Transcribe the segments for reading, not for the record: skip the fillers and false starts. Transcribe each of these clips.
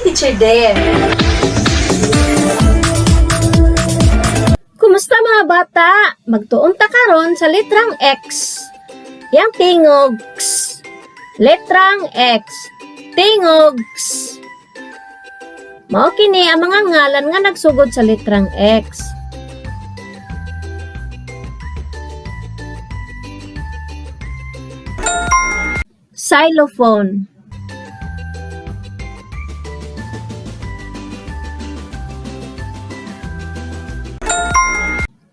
Teacher Dea. Kumusta mga bata? Magtuon ta karon sa letrang X. Yang tingog X. Letrang X. Tingog X. Mao kini ang mga ngalan nga nagsugod sa letrang X. Xylophone.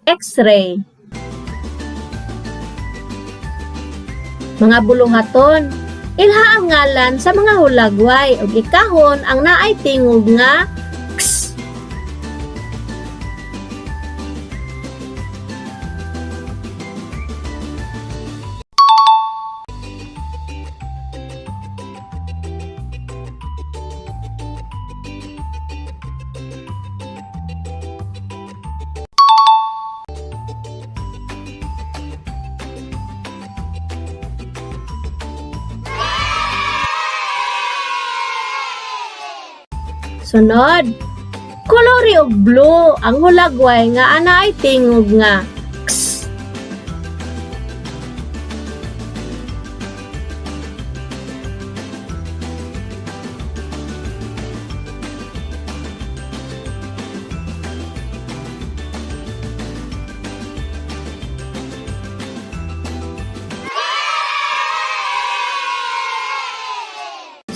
X-ray. Mga buluhaton, ilha ang ngalan sa mga hulagway ug ikahon ang naay tingog nga X. Sunod, kolore og blue ang hulagway nga anay tingog nga X.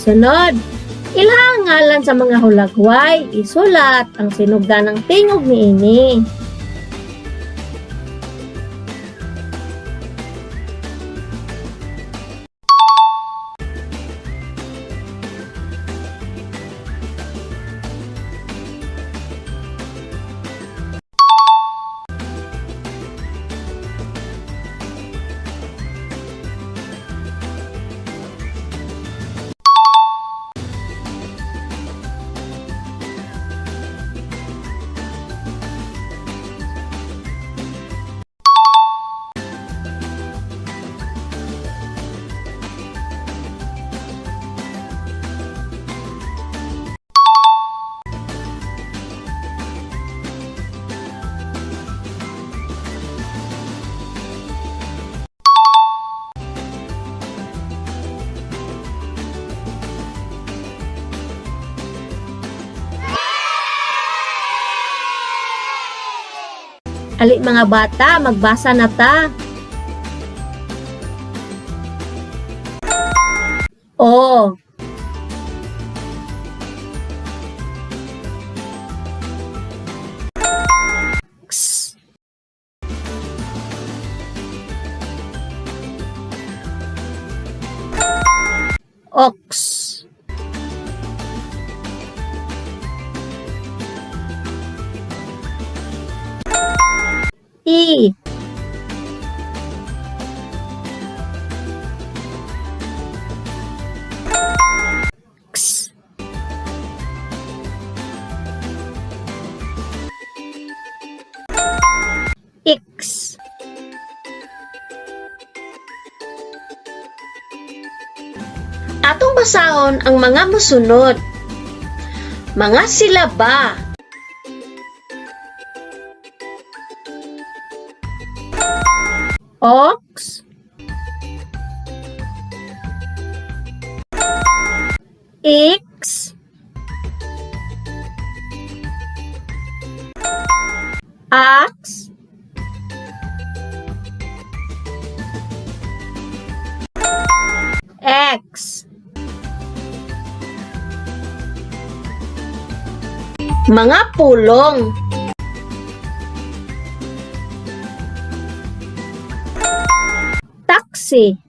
Sunod, ilha ang ngalan sa mga hulagway, isulat ang sinugdanang tingog niini. Ali mga bata, magbasa na ta. O. X. Ox. E. X. X. Atong basahon ang mga mosunod. Mga silaba. Ox. X. Ax. X. Mga pulong. Taxi.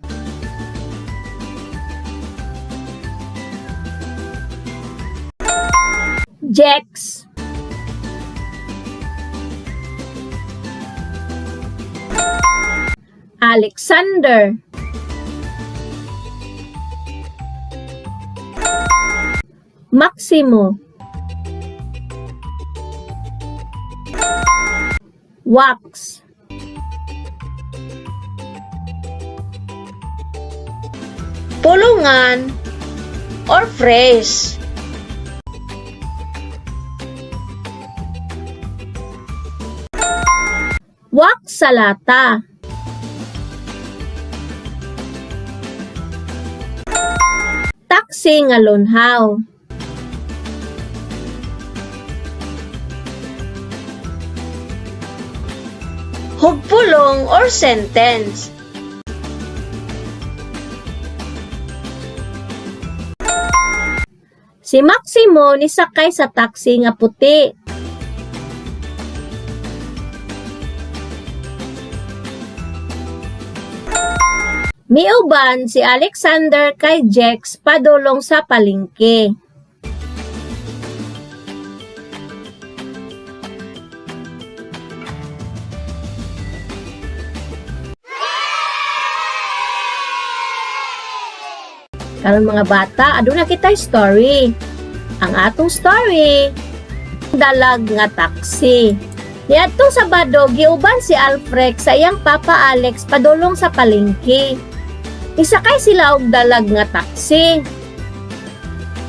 Jex. Alexander. Maximo. Wax. Pulungan or phrase. Wak sa lata. Taksi nga lunhaw. Hugpulong or sentence. Si Maximo nisakay sa taksi nga puti. Miuban si Alexander kay Jex padulong sa palengke. Karon mga bata, aduna kita story. Ang atong story, dalag nga taksi. Niadto sa Sabado, giuban si Alfred sa iyang papa Alex padulong sa palengke. Isakay sila og dalag nga taksi.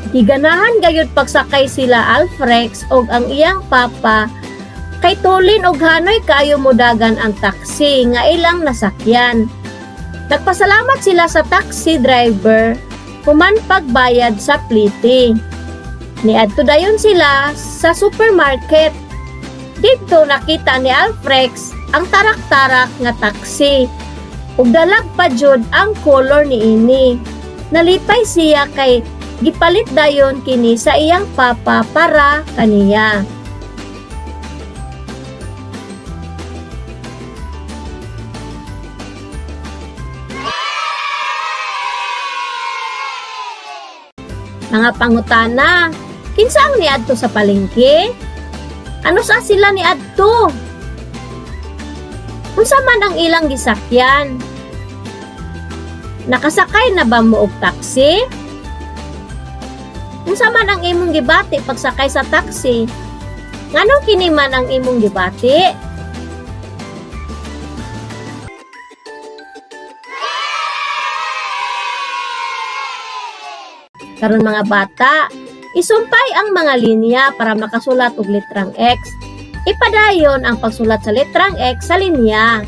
Giganahan gayud pagsakay sila Alfred og ang iyang papa kay tulin og hanoy kaayo modagan ang taksi nga ilang nasakyan. Nagpasalamat sila sa taxi driver human pagbayad sa plite. Niadto dayon sila sa supermarket. Dito nakita ni Alfred ang tarak-tarak nga taksi. Ug dalag pa jud ang color niini. Nalipay siya kay gipalit dayon kini sa iyang papa para kaniya. Mga pangutana, kinsa ang niadto sa palengke? Ano sa sila niadto? Unsa man ang ilang gisakyan? Nakasakay na ba mo og taksi? Unsa man ang imong gibati pagsakay sa taksi? Ngano kini man ang imong gibati? Karon mga bata, isumpay ang mga linya para makasulat og letrang X. Ipadayon ang pagsulat sa letrang X sa linya.